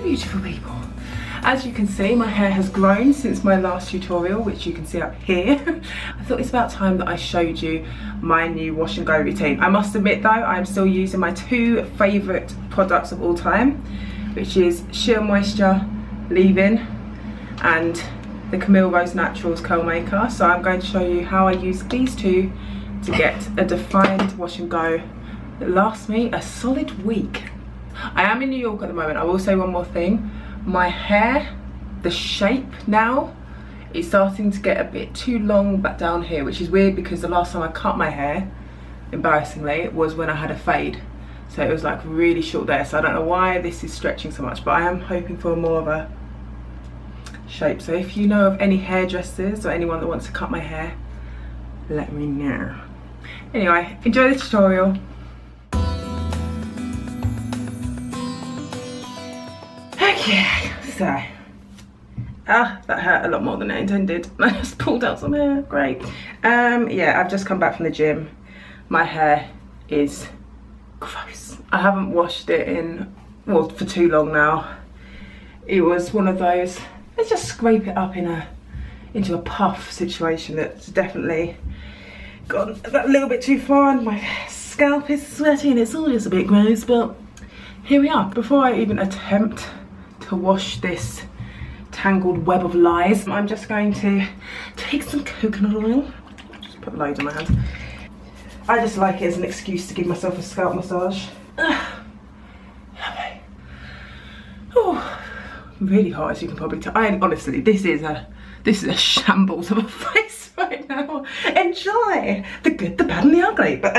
beautiful people. As you can see, my hair has grown since my last tutorial, which you can see up here. I thought it's about time that I showed you my new wash and go routine. I must admit though, I'm still using my two favourite products of all time, which is SheaMoisture leave-in and the Camille Rose Naturals curl maker. So I'm going to show you how I use these two to get a defined wash and go that lasts me a solid week. I am in New York at the moment. I will say one more thing. My hair, the shape now, is starting to get a bit too long back down here, which is weird because the last time I cut my hair, embarrassingly, was when I had a fade. So it was like really short there. So I don't know why this is stretching so much, but I am hoping for more of a shape. So if you know of any hairdressers or anyone that wants to cut my hair, let me know. Anyway, enjoy the tutorial. Okay, so that hurt a lot more than I intended. I just pulled out some hair. Great. Yeah, I've just come back from the gym. My hair is gross. I haven't washed it in, well, for too long now. It was one of those, let's just scrape it up into a puff situation that's definitely gone a little bit too far, and my scalp is sweaty and it's all just a bit gross, but here we are. Before I even attempt to wash this tangled web of lies, I'm just going to take some coconut oil, just put loads on my hands. I just like it as an excuse to give myself a scalp massage. Lovely. Oh, really hot, as you can probably tell. Honestly, this is a shambles of a face right now. Enjoy the good, the bad and the ugly. But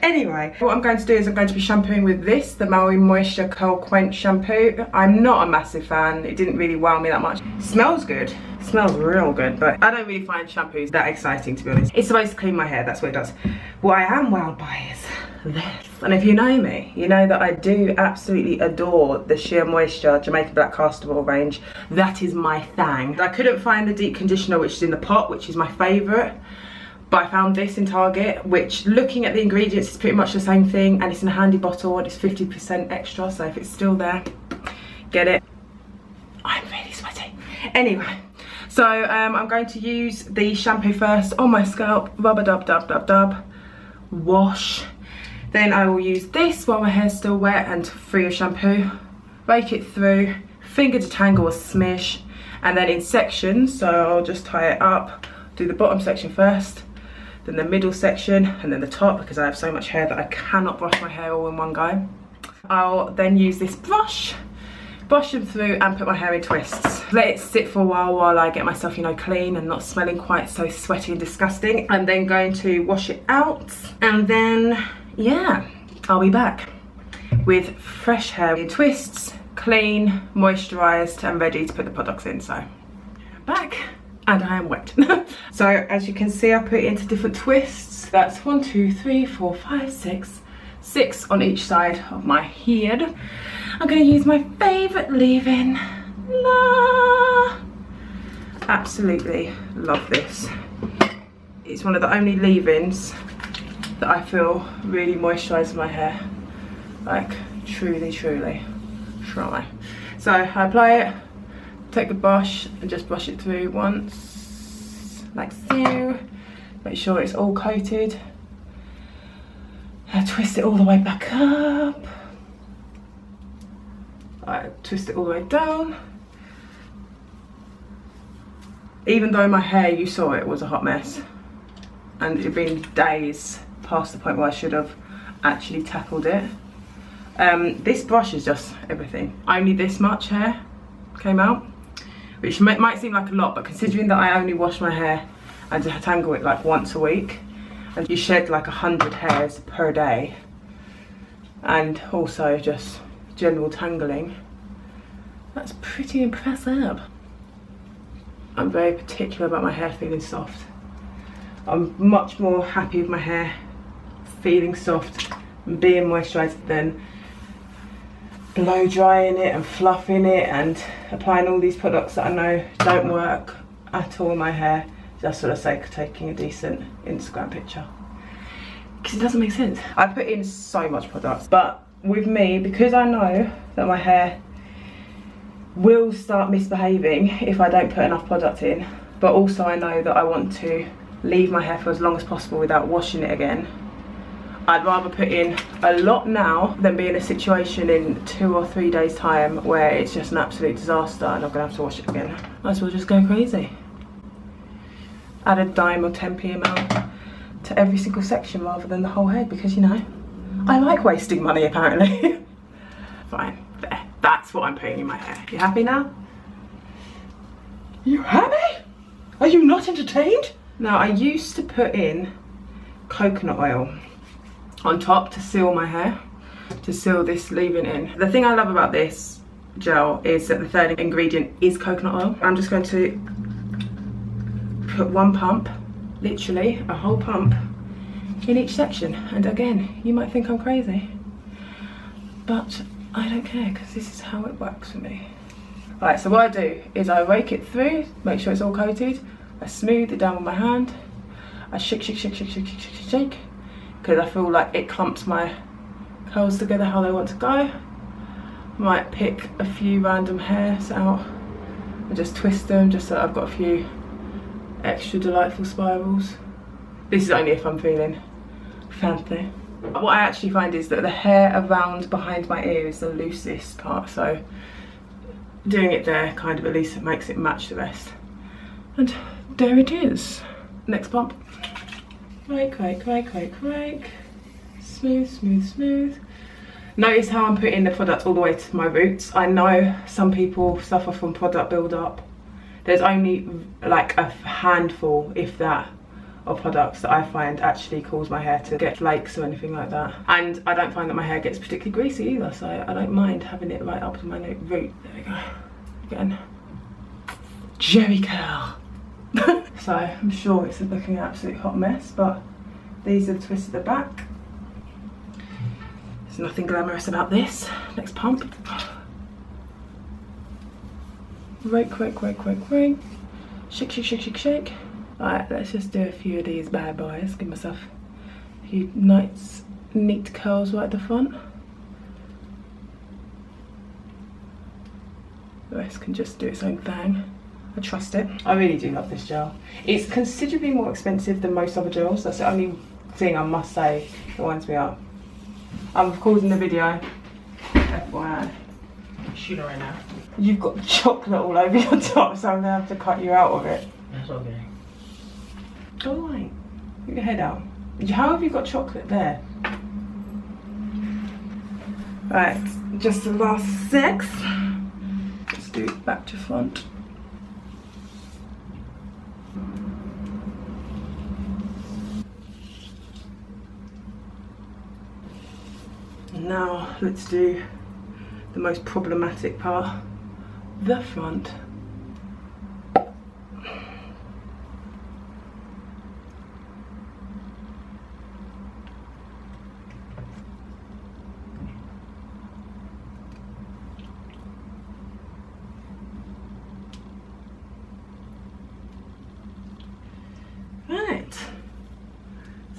anyway, what I'm going to do is I'm going to be shampooing with this, the Maui Moisture Curl Quench shampoo. I'm not a massive fan. It didn't really wow me that much. Smells good. Smells real good, but I don't really find shampoos that exciting, to be honest. It's supposed to clean my hair, that's what it does. What I am wowed by is this. And if you know me, you know that I do absolutely adore the SheaMoisture Jamaican Black Castor Oil range. That is my thing. I couldn't find the deep conditioner, which is in the pot, which is my favourite, but I found this in Target, which, looking at the ingredients, is pretty much the same thing, and it's in a handy bottle and it's 50% extra, so if it's still there, get it. I'm really sweaty. Anyway, so I'm going to use the shampoo first on my scalp, rub-a-dub-dub-dub-dub, wash. Then I will use this while my hair's still wet and free of shampoo, rake it through, finger detangle a smish, and then in sections, so I'll just tie it up, do the bottom section first, then the middle section, and then the top, because I have so much hair that I cannot brush my hair all in one go. I'll then use this brush them through and put my hair in twists. Let it sit for a while I get myself, you know, clean and not smelling quite so sweaty and disgusting. I'm then going to wash it out, and then, yeah, I'll be back with fresh hair in twists, clean, moisturised and ready to put the products in. So I'm back and I am wet. So as you can see, I put it into different twists. That's 1, 2, 3, 4, 5, 6 on each side of my head. I'm going to use my favourite leave-in. Absolutely love this. It's one of the only leave-ins that I feel really moisturises my hair. Like, truly, truly. Try. So I apply it, take the brush and just brush it through once, like so. Make sure it's all coated. I twist it all the way back up. I twist it all the way down. Even though my hair, you saw it, was a hot mess, and it had been days past the point where I should have actually tackled it. This brush is just everything. Only this much hair came out, which might seem like a lot, but considering that I only wash my hair and detangle it like once a week, and you shed like 100 hairs per day, and also just general tangling, that's pretty impressive. I'm very particular about my hair feeling soft. I'm much more happy with my hair feeling soft and being moisturised than blow drying it and fluffing it and applying all these products that I know don't work at all in my hair just for the sake of taking a decent Instagram picture. Because it doesn't make sense. I put in so much products, but with me, because I know that my hair will start misbehaving if I don't put enough product in. But also I know that I want to leave my hair for as long as possible without washing it again. I'd rather put in a lot now than be in a situation in 2 or 3 days time where it's just an absolute disaster and I'm gonna have to wash it again. Might as well just go crazy. Add a dime or 10p amount to every single section rather than the whole head, because you know, I like wasting money apparently. Fine, there, that's what I'm putting in my hair. You happy now? You happy? Are you not entertained? Now I used to put in coconut oil on top to seal my hair, to seal this leave-in in. The thing I love about this gel is that the third ingredient is coconut oil. I'm just going to put one pump, literally a whole pump, in each section. And again, you might think I'm crazy, but I don't care because this is how it works for me. Alright, so what I do is I rake it through, make sure it's all coated, I smooth it down with my hand, I shake, because I feel like it clumps my curls together how they want to go. Might pick a few random hairs out and just twist them just so I've got a few extra delightful spirals. This is only if I'm feeling fancy. What I actually find is that the hair around behind my ear is the loosest part, so doing it there kind of at least makes it match the rest. And there it is. Next pump. Rake, rake, rake, rake, rake. Smooth, smooth, smooth. Notice how I'm putting the product all the way to my roots. I know some people suffer from product build-up. There's only like a handful, if that, of products that I find actually cause my hair to get flakes or anything like that. And I don't find that my hair gets particularly greasy either, so I don't mind having it right up to my root. There we go. Again. Jerry curl. So I'm sure it's looking an absolute hot mess, but these are the twists at the back. There's nothing glamorous about this. Next pump. Rake, rake, rake, rake, rake. Shake, shake, shake, shake, shake. Alright, let's just do a few of these bad boys. Give myself a few nice, neat curls right at the front. The rest can just do its own thing. I trust it. I really do love this gel. It's considerably more expensive than most other gels. That's the only thing I must say that winds me up. I'm recording the video. FYI. Shoot it right now. You've got chocolate all over your top, so I'm gonna have to cut you out of it. That's okay. Go away. Get your head out. How have you got chocolate there? Right, just the last 6. Let's do it back to front. Now let's do the most problematic part, the front.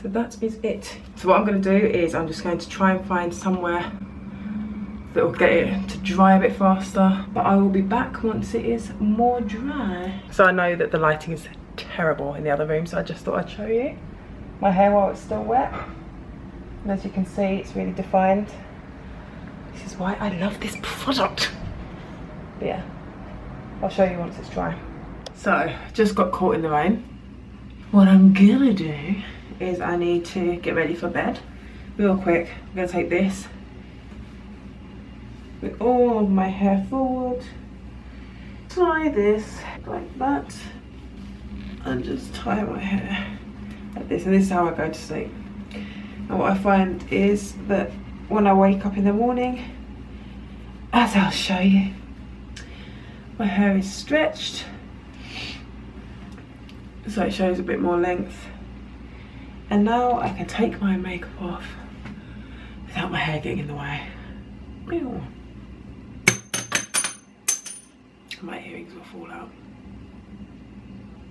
So that is it. So what I'm going to do is I'm just going to try and find somewhere that will get it to dry a bit faster. But I will be back once it is more dry. So I know that the lighting is terrible in the other room, so I just thought I'd show you my hair while it's still wet. And as you can see, it's really defined. This is why I love this product. But yeah, I'll show you once it's dry. So, just got caught in the rain. What I'm gonna do is I need to get ready for bed real quick. I'm gonna take this with all of my hair forward, tie this like that, and just tie my hair like this, and this is how I go to sleep. And what I find is that when I wake up in the morning, as I'll show you, my hair is stretched so it shows a bit more length. And now I can take my makeup off without my hair getting in the way. Ew. My earrings will fall out.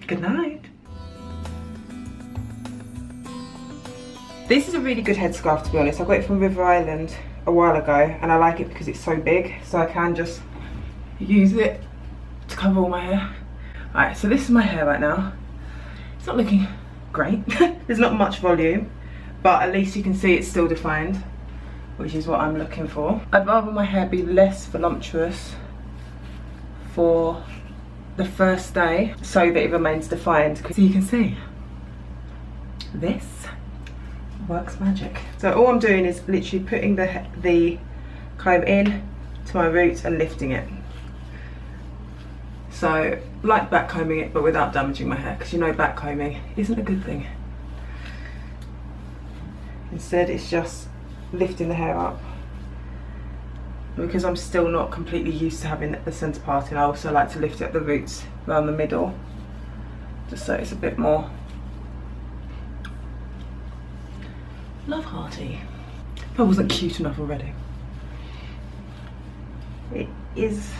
Good night. This is a really good headscarf, to be honest. I got it from River Island a while ago and I like it because it's so big, so I can just use it to cover all my hair. Alright, so this is my hair right now. It's not looking great. There's not much volume, but at least you can see it's still defined, which is what I'm looking for. I'd rather my hair be less voluptuous for the first day so that it remains defined. So you can see, this works magic. So all I'm doing is literally putting the comb in to my roots and lifting it. So like back combing it, but without damaging my hair, because you know back combing isn't a good thing. Instead it's just lifting the hair up. Because I'm still not completely used to having the centre parting, I also like to lift it at the roots around the middle, just so it's a bit more love hearty. If I wasn't cute enough already. It is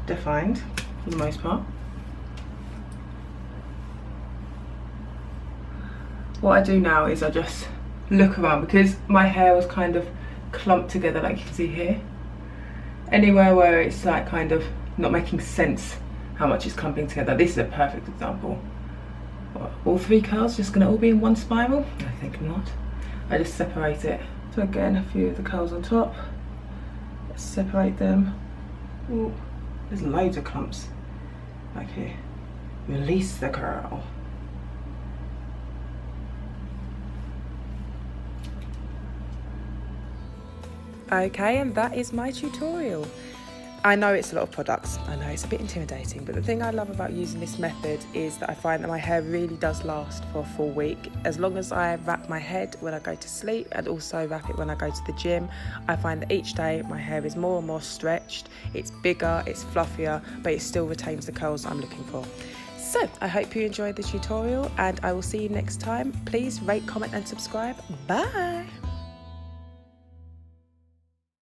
defined for the most part. What I do now is I just look around, because my hair was kind of clumped together, like you can see here. Anywhere where it's like kind of not making sense how much it's clumping together. This is a perfect example. What, all 3 curls just gonna all be in one spiral? I think not. I just separate it. So again, a few of the curls on top. Let's separate them. Ooh, there's loads of clumps back here. Release the curl. Okay, and that is my tutorial. I know it's a lot of products, I know it's a bit intimidating, but the thing I love about using this method is that I find that my hair really does last for a full week. As long as I wrap my head when I go to sleep and also wrap it when I go to the gym, I find that each day my hair is more and more stretched, it's bigger, it's fluffier, but it still retains the curls I'm looking for. So I hope you enjoyed the tutorial, and I will see you next time. Please rate, comment and subscribe. Bye!